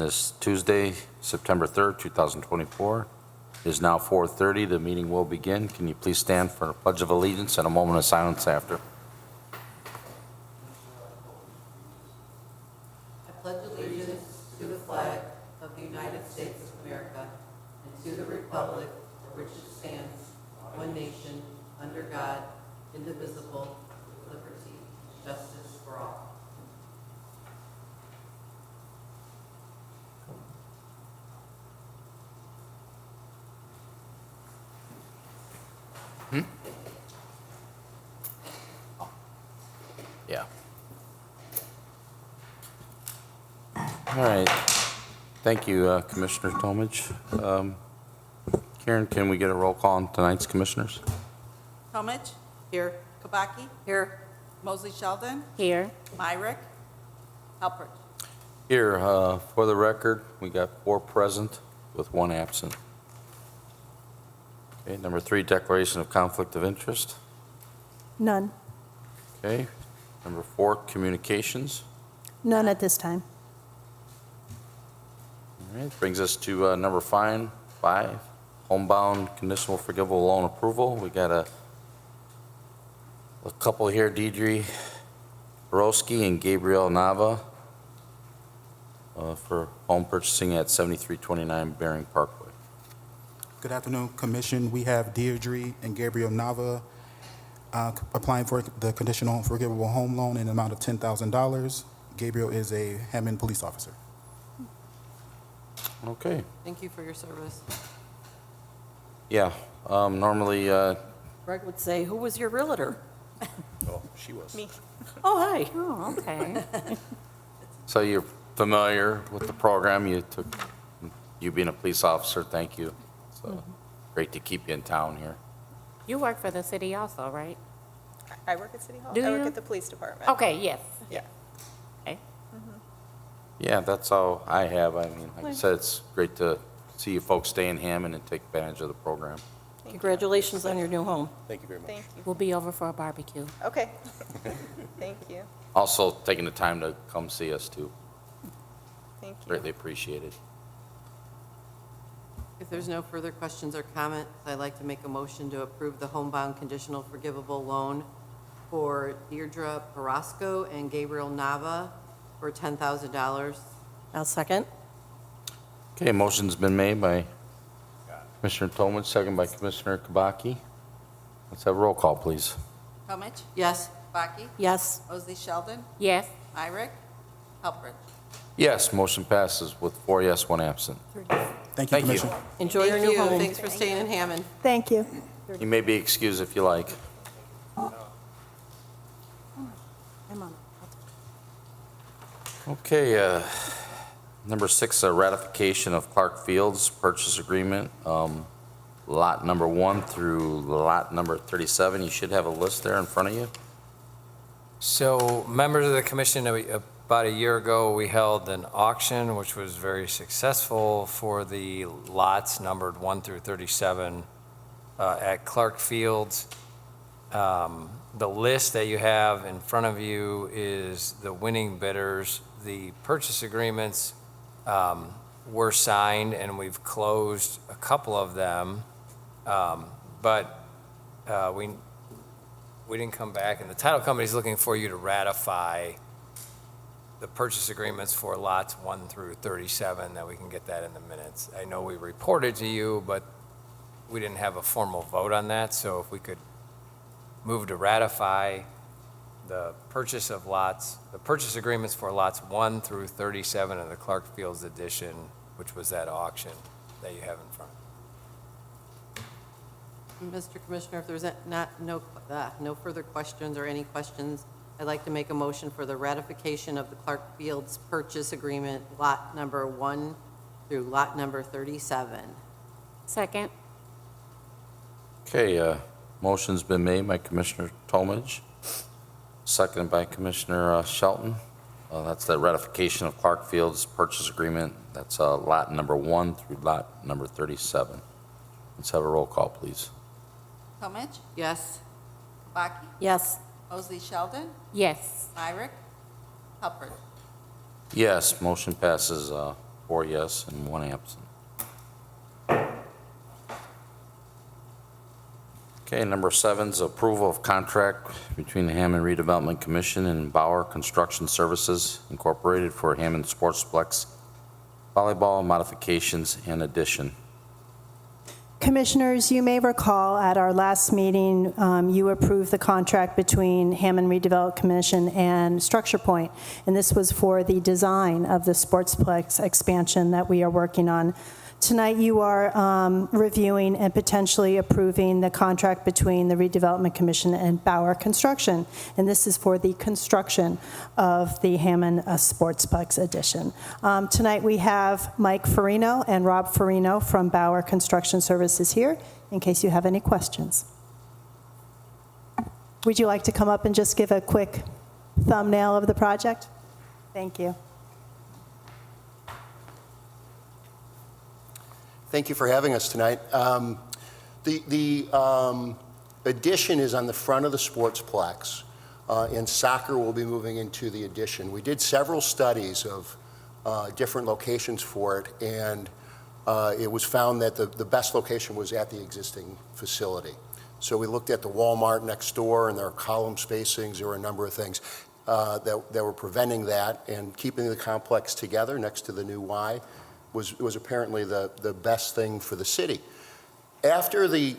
this Tuesday, September 3rd, 2024. It is now 4:30. The meeting will begin. Can you please stand for a pledge of allegiance and a moment of silence after? I pledge allegiance to the flag of the United States of America and to the republic for which it stands, one nation, under God, indivisible, with liberty and justice for all. Yeah. All right. Thank you, Commissioner Tomich. Karen, can we get a roll call on tonight's commissioners? Tomich? Here. Kabaki? Here. Mosley Sheldon? Here. Myrick? Halpert? Here, for the record, we got 4 present with 1 absent. Okay, number 3, declaration of conflict of interest. None. Okay, number 4, communications. None at this time. All right, brings us to number 5, homebound conditional forgivable loan approval. We got a couple here, Deidre Borowski and Gabriel Nava, for home purchasing at 7329 Bering Parkway. Good afternoon, Commission. We have Deirdre and Gabriel Nava applying for the conditional forgivable home loan in the amount of $10,000. Gabriel is a Hammond police officer. Okay, Thank you for your service. yeah, normally, Greg would say, who was your realtor? Oh, she was. Me. Oh, hi. Oh, okay. so you're familiar with the program. You being a police officer, thank you. So great to keep you in town here. You work for the city also, right? I work at City Hall. Do I work you? at the police department. Okay, yes. Yeah. Okay. Yeah, that's all I have. I mean, like I said, it's great to see you folks stay in Hammond and take advantage of the program. Congratulations on your new home. Thank you very much. Thank you. We'll be over for a barbecue. Okay. Thank you. Also, taking the time to come see us too. Thank you. Greatly appreciated. If there's no further questions or comments, I'd like to make a motion to approve the homebound conditional forgivable loan for Deirdre Parasco and Gabriel Nava for $10,000. I'll second. Okay, motion's been made by Commissioner Tomich, second by Commissioner Kabaki. Let's have a roll call, please. Tomich? Yes. Kabaki? Yes. Mosley Sheldon? Yes. Myrick? Halpert? Yes, motion passes with 4 yes, 1 absent. Thank you, Thank you. Commission. Enjoy your new home. Thanks for staying in Hammond. Thank you. You may be excused if you like. I'm on. Okay, number 6, ratification of Clark Fields purchase agreement, lot number 1 through lot number 37. You should have a list there in front of you. So, members of the commission, about a year ago, we held an auction, which was very successful for the lots numbered 1 through 37 at Clark Fields. The list that you have in front of you is the winning bidders. The purchase agreements were signed, and we've closed a couple of them, but we didn't come back, and the title company is looking for you to ratify the purchase agreements for lots 1 through 37, that we can get that in the minutes. I know we reported to you, but we didn't have a formal vote on that, so if we could move to ratify the purchase of lots, the purchase agreements for lots 1 through 37 of the Clark Fields edition, which was that auction that you have in front. Mr. Commissioner, if there's no further questions or any questions, I'd like to make a motion for the ratification of the Clark Fields purchase agreement, lot number 1 through lot number 37. Second. Okay, motion's been made by Commissioner Tomich, seconded by Commissioner Shelton. That's the ratification of Clark Fields purchase agreement. That's lot number 1 through lot number 37. Let's have a roll call, please. Tomich? Yes. Kabaki? Yes. Mosley Sheldon? Yes. Myrick? Halpert? Yes, motion passes 4 yes and 1 absent. Okay, number 7 is approval of contract between the Hammond Redevelopment Commission and Bauer Construction Services Incorporated for Hammond Sportsplex volleyball modifications and addition. Commissioners, you may recall at our last meeting, you approved the contract between Hammond Redevelopment Commission and Structure Point, and this was for the design of the Sportsplex expansion that we are working on. Tonight, you are reviewing and potentially approving the contract between the Redevelopment Commission and Bauer Construction, and this is for the construction of the Hammond Sportsplex addition. Tonight, we have Mike Farino and Rob Farino from Bauer Construction Services here, in case you have any questions. Would you like to come up and just give a quick thumbnail of the project? Thank you. Thank you for having us tonight. The addition is on the front of the Sportsplex, and soccer will be moving into the addition. We did several studies of different locations for it, and it was found that the best location was at the existing facility. So we looked at the Walmart next door, and there are column spacings. There were a number of things that were preventing that, and keeping the complex together next to the new Y was apparently the best thing for the city. After the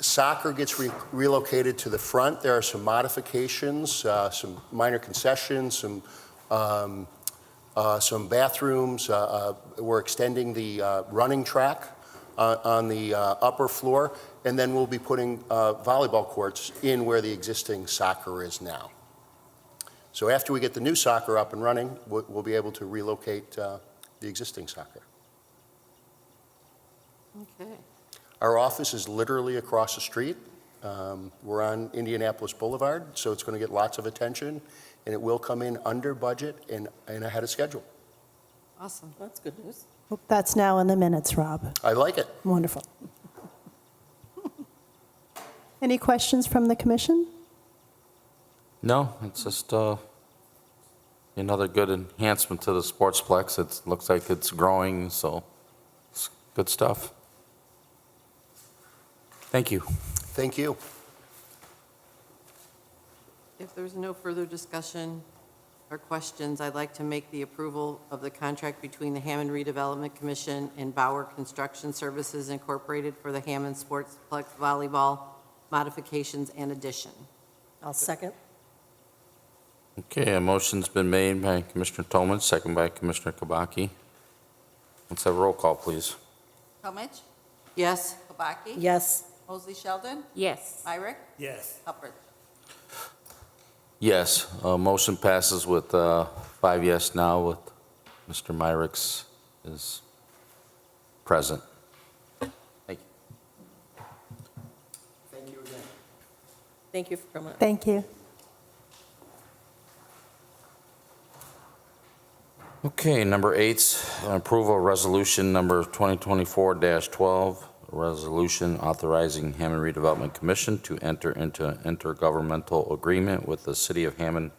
soccer gets relocated to the front, there are some modifications, some minor concessions, some bathrooms. We're extending the running track on the upper floor, and then we'll be putting volleyball courts in where the existing soccer is now. So after we get the new soccer up and running, we'll be able to relocate the existing soccer. Okay. Our office is literally across the street. We're on Indianapolis Boulevard, so it's going to get lots of attention, and it will come in under budget and ahead of schedule. Awesome. That's good news. That's now in the minutes, Rob. I like it. Wonderful. Any questions from the commission? No, it's just another good enhancement to the Sportsplex. It looks like it's growing, so it's good stuff. Thank you. Thank you. If there's no further discussion or questions, I'd like to make the approval of the contract between the Hammond Redevelopment Commission and Bauer Construction Services Incorporated for the Hammond Sportsplex volleyball modifications and addition. I'll second. Okay, a motion's been made by Commissioner Tolman, second by Commissioner Kabaki. Let's have a roll call, please. Comich, Yes? Kabaki. Yes. Mosley Sheldon, Yes. Myrick, Yes. Hubbard. Yes, motion passes with 5 yes now, with Mr. Myrick's is present. Thank you. Thank you again. Thank you for coming. Thank you. Okay, number 8's approval of resolution number 2024-12, a resolution authorizing Hammond Redevelopment Commission to enter into an intergovernmental agreement with the City of Hammond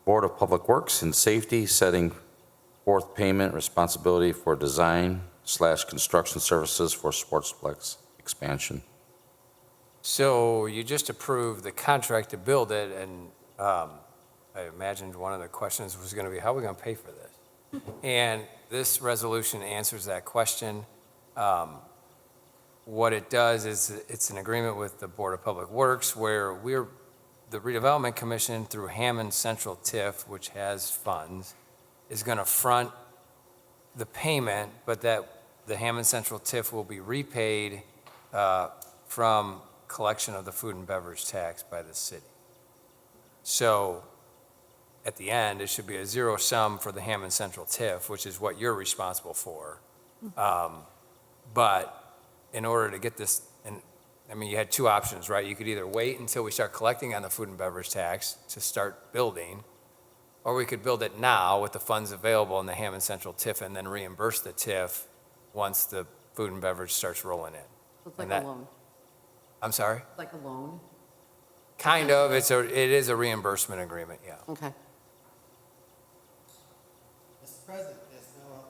Board of Public Works and Safety, setting forth payment responsibility for design/construction services for Sportsplex expansion. So you just approved the contract to build it, and I imagined one of the questions was going to be, how are we going to pay for this? And this resolution answers that question. What it does is it's an agreement with the Board of Public Works where the Redevelopment Commission through Hammond Central TIF, which has funds, is going to front the payment, but that the Hammond Central TIF will be repaid from collection of the food and beverage tax by the city. So at the end, it should be a zero sum for the Hammond Central TIF, which is what you're responsible for. But in order to get this, and I mean, you had two options, right? You could either wait until we start collecting on the food and beverage tax to start building, or we could build it now with the funds available in the Hammond Central TIF and then reimburse the TIF once the food and beverage starts rolling in. So it's like And a that- loan. I'm sorry? Like a loan? Kind of. It is a reimbursement agreement, yeah. Okay. Mr. President, there's no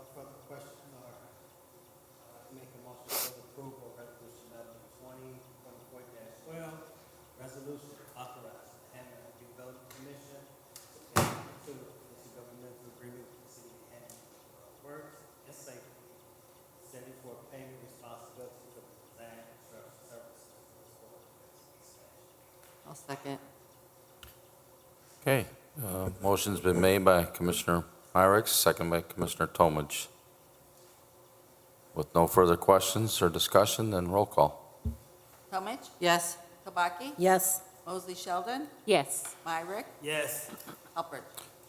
I'll second. Okay, motion's been made by Commissioner Myrick, second by Commissioner Tomage. With no further questions or discussion, then roll call. Comich? Yes. Kabaki? Yes. Mosley Sheldon? Yes. Myrick? Yes. Alpert?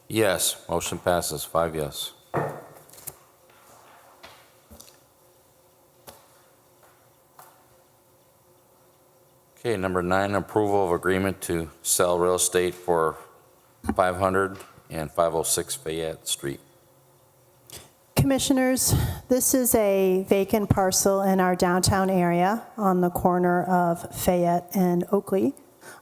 Yes, motion passes, 5 yes. Okay, number 9, approval of agreement to sell real estate for 500 and 506 Fayette Street. Commissioners, this is a vacant parcel in our downtown area on the corner of Fayette and Oakley.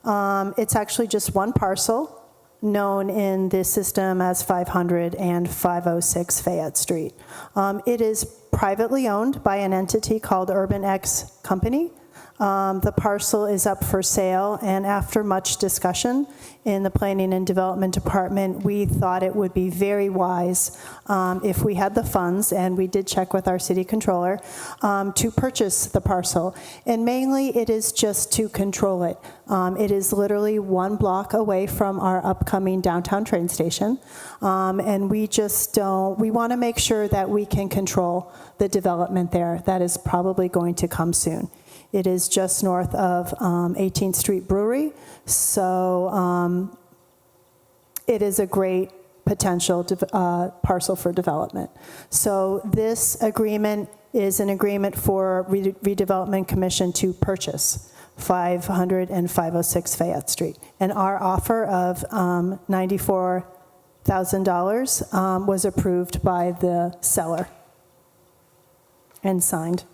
It's actually just one parcel, known in the system as 500 and 506 Fayette Street. It is privately owned by an entity called Urban X Company. The parcel is up for sale, and after much discussion in the Planning and Development Department, we thought it would be very wise if we had the funds, and we did check with our city controller, to purchase the parcel. And mainly, it is just to control it. It is literally 1 block away from our upcoming downtown train station, and we want to make sure that we can control the development there. That is probably going to come soon. It is just north of 18th Street Brewery, so it is a great potential parcel for development. So this agreement is an agreement for Redevelopment Commission to purchase 500 and 506 Fayette Street. And our offer of $94,000 was approved by the seller and signed.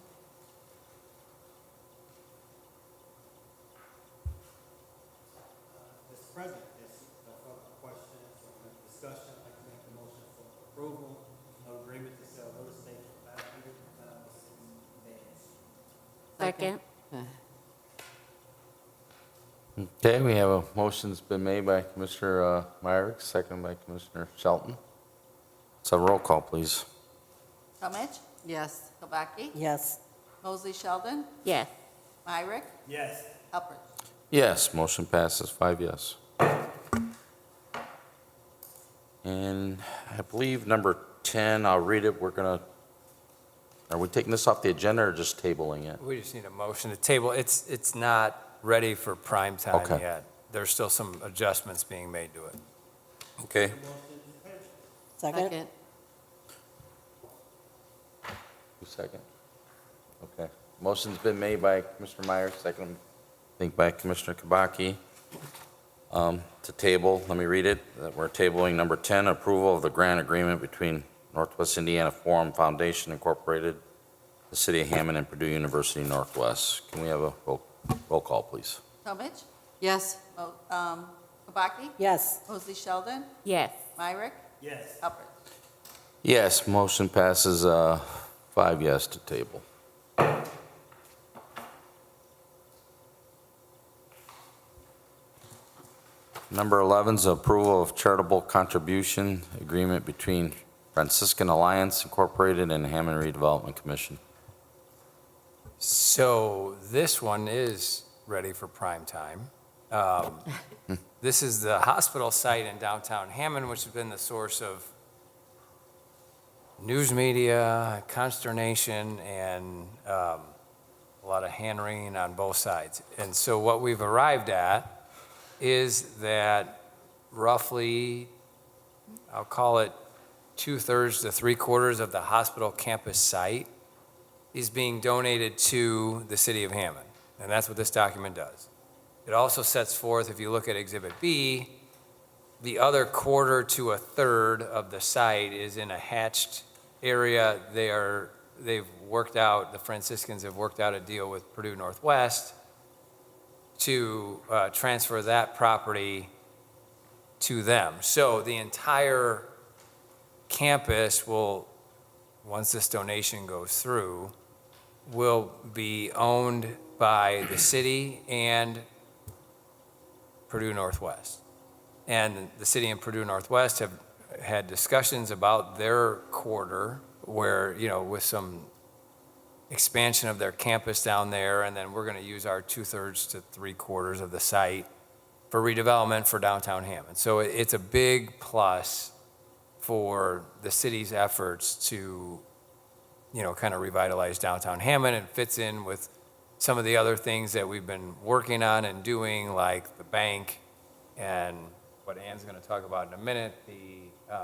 Mr. President, if no further questions or discussion, I'd like to make the motion for approval of agreement to sell real estate for 500 and 506 Fayette. Second. Okay, we have a motion's been made by Commissioner Myrick, second by Commissioner Shelton. So roll call, please. Comich? Yes. Kabaki? Yes. Mosley Sheldon? Yes. Myrick? Yes. Alpert? Yes, motion passes, 5 yes. And I believe number 10, I'll read it, are we taking this off the agenda or just tabling it? We just need a motion to table. It's not ready for prime time Okay. yet. There's still some adjustments being made to it. Okay, Second? who's second? Okay, motion's been made by Commissioner Myers, second, I think by Commissioner Kabaki, to table, let me read it, that we're tabling number 10, approval of the grant agreement between Northwest Indiana Forum Foundation Incorporated, the City of Hammond, and Purdue University Northwest. Can we have a roll call, please? Comich? Yes. Kabaki? Yes. Mosley Sheldon? Yes. Myrick? Yes. Alpert? Yes, motion passes 5 yes to table. Number 11 is approval of charitable contribution agreement between Franciscan Alliance Incorporated and Hammond Redevelopment Commission. So this one is ready for prime time. This is the hospital site in downtown Hammond, which has been the source of news media, consternation, and a lot of hand-wringing on both sides. And so what we've arrived at is that roughly, I'll call it 2/3 to 3/4 of the hospital campus site is being donated to the city of Hammond. And that's what this document does. It also sets forth, if you look at Exhibit B, the other 1/4 to 1/3 of the site is in a hatched area. The Franciscans have worked out a deal with Purdue Northwest to transfer that property to them. So the entire campus will, once this donation goes through, will be owned by the city and Purdue Northwest. And the city and Purdue Northwest have had discussions about their 1/4 where, with some expansion of their campus down there, and then we're going to use our 2/3 to 3/4 of the site for redevelopment for downtown Hammond. So it's a big plus for the city's efforts to, kind of revitalize downtown Hammond, and fits in with some of the other things that we've been working on and doing, like the bank and what Ann's going to talk about in a minute, the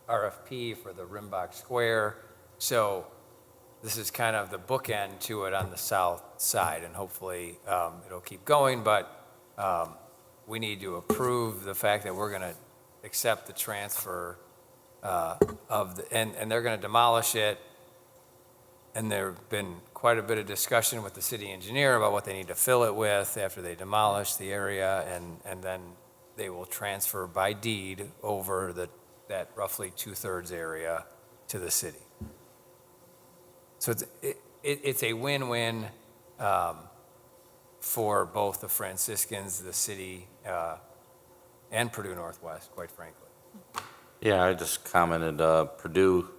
RFP for the Rimbach Square. So this is kind of the bookend to it on the south side, and hopefully it'll keep going, but we need to approve the fact that we're going to accept the transfer and they're going to demolish it. And there's been quite a bit of discussion with the city engineer about what they need to fill it with after they demolish the area, and then they will transfer by deed over that roughly 2/3 area to the city. So it's a win-win for both the Franciscans, the city, and Purdue Northwest, quite frankly. Yeah, I just commented, Purdue,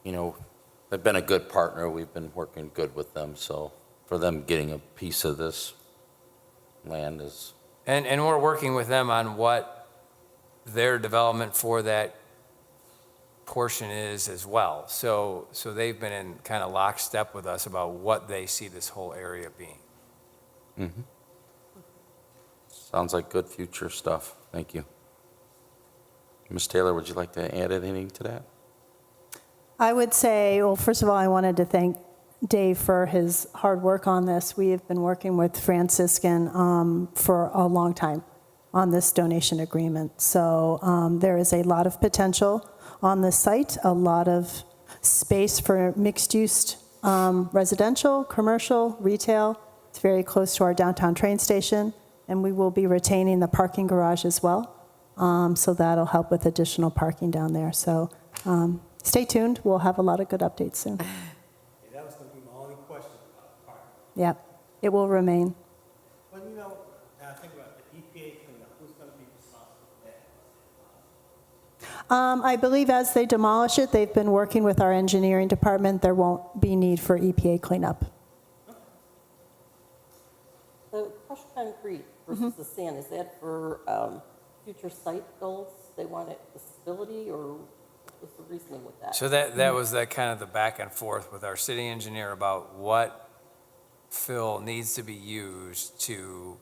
they've been a good partner. We've been working good with them, so for them getting a piece of this land is... And we're working with them on what their development for that portion is as well. So they've been in kind of lockstep with us about what they see this whole area being. Mhm. Sounds like good future stuff. Thank you. Ms. Taylor, would you like to add anything to that? I would say, well, first of all, I wanted to thank Dave for his hard work on this. We have been working with Franciscan for a long time on this donation agreement. So there is a lot of potential on this site, a lot of space for mixed-use residential, commercial, retail. It's very close to our downtown train station, and we will be retaining the parking garage as well. So that'll help with additional parking down there. So stay tuned. We'll have a lot of good updates soon. Yeah, that was going to be my only question about the parking. Yeah, it will remain. Well, I think about the EPA cleanup, who's going to be responsible for that? I believe as they demolish it, they've been working with our engineering department. There won't be need for EPA cleanup. The crushed concrete versus the sand, is that for future site goals? They want it the stability, or what was the reasoning with that? So that was that kind of the back and forth with our city engineer about what fill needs to be used to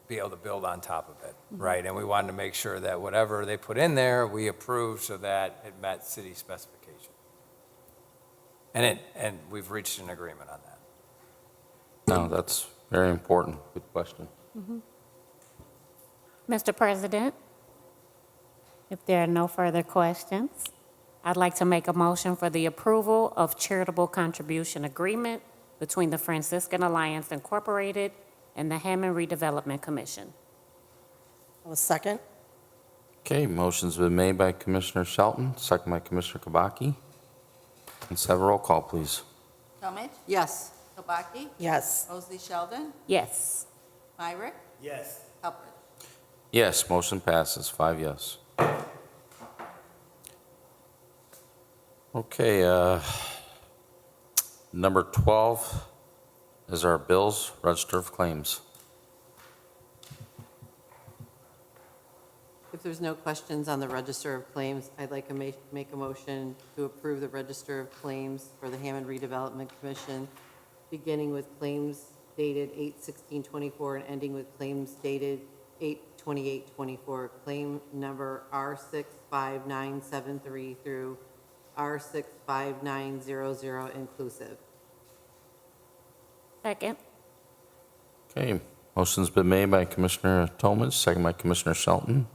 be able to build on top of it, right? And we wanted to make sure that whatever they put in there, we approved so that it met city specification. And we've reached an agreement on that. No, that's very important. Good question. Mr. President, if there are no further questions, I'd like to make a motion for the approval of charitable contribution agreement between the Franciscan Alliance Incorporated and the Hammond Redevelopment Commission. A second? Okay, motion's been made by Commissioner Shelton, second by Commissioner Kabaki. Let's have a roll call, please. Talmadge. Yes. Kubaki. Yes. Mosley Sheldon. Yes. Myrick. Yes. Helpers. Yes, motion passes, 5 yes. Okay, number 12 is our bills, register of claims. If there's no questions on the Register of Claims, I'd like to make a motion to approve the Register of Claims for the Hammond Redevelopment Commission, beginning with claims dated 8/16/24 and ending with claims dated 8/28/24. Claim number R65973 through R65900 inclusive. Second. Okay, motion's been made by Commissioner Tomich, second by Commissioner Shelton.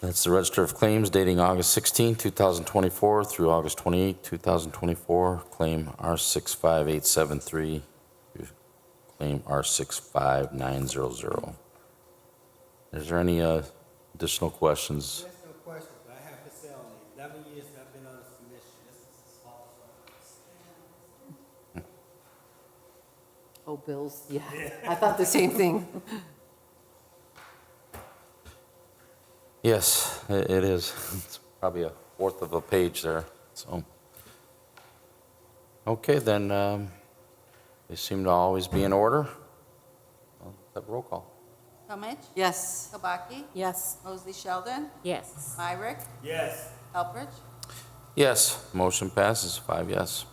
That's the register of claims dating August 16, 2024 through August 28, 2024. Claim R65873, claim R65900. Is there any additional questions? There's no question, but I have to say, on the 11 years I've been on this commission, this is the smallest one. Oh, bills, yeah. I thought the same thing. Yes, it is. It's probably a fourth of a page there, so. Okay, then, they seem to always be in order. Have roll call. Comich? Yes. Kabaki? Yes. Mosley Sheldon? Yes. Myrick? Yes. Helpridge? Yes, motion passes, 5 yes.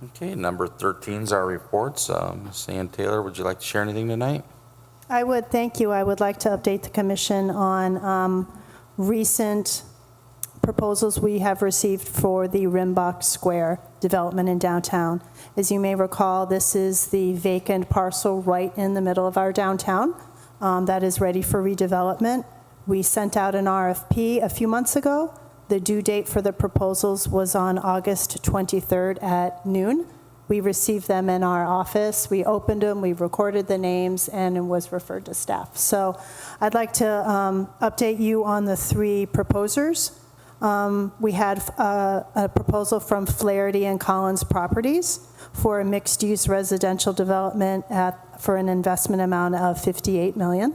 Okay, number 13 is our reports. Ms. Ann Taylor, would you like to share anything tonight? I would, thank you. I would like to update the commission on recent proposals we have received for the Rimbach Square development in downtown. As you may recall, this is the vacant parcel right in the middle of our downtown that is ready for redevelopment. We sent out an RFP a few months ago. The due date for the proposals was on August 23rd at noon. We received them in our office. We opened them, we recorded the names, and it was referred to staff. So I'd like to update you on the 3 proposers. We had a proposal from Flaherty and Collins Properties for a mixed-use residential development for an investment amount of $58 million.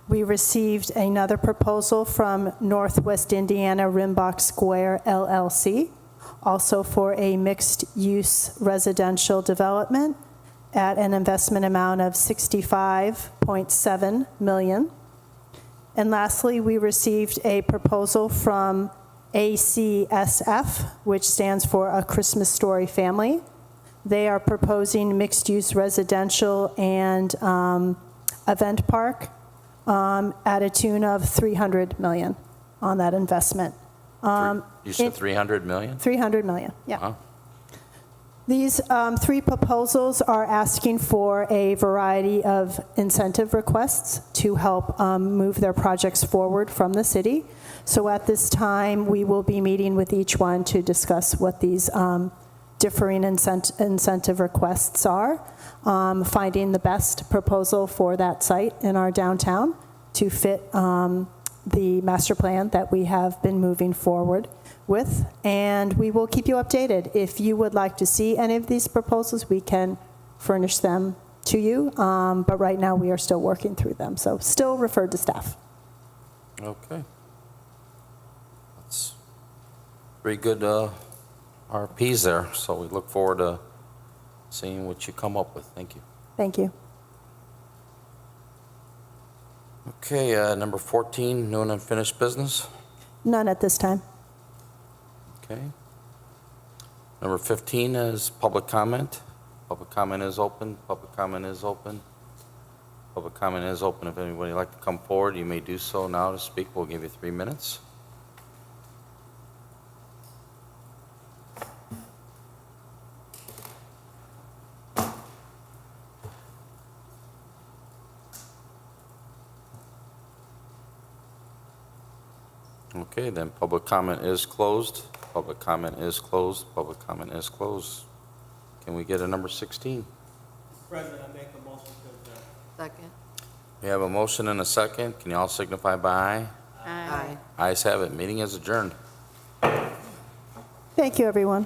We received another proposal from Northwest Indiana Rimbach Square LLC, also for a mixed-use residential development at an investment amount of $65.7 million. And lastly, we received a proposal from ACSF, which stands for A Christmas Story Family. They are proposing mixed-use residential and event park at a tune of $300 million on that investment. You said 300 million? $300 million, yeah. Wow. These 3 proposals are asking for a variety of incentive requests to help move their projects forward from the city. So at this time, we will be meeting with each one to discuss what these differing incentive requests are, finding the best proposal for that site in our downtown to fit the master plan that we have been moving forward with, and we will keep you updated. If you would like to see any of these proposals, we can furnish them to you, but right now we are still working through them, so still referred to staff. Okay. That's 3 good RPs there, so we look forward to seeing what you come up with. Thank you. Thank you. Okay, number 14, new and unfinished business. None at this time. Okay. Number 15 is public comment. Public comment is open. Public comment is open. Public comment is open. If anybody would like to come forward, you may do so now to speak. We'll give you 3 minutes. Okay, then public comment is closed. Public comment is closed. Public comment is closed. Can we get a number 16? Mr. President, I make a motion to adjourn. Second. We have a motion and a second. Can you all signify by aye? Aye. Ayes have it. Meeting is adjourned. Thank you, everyone.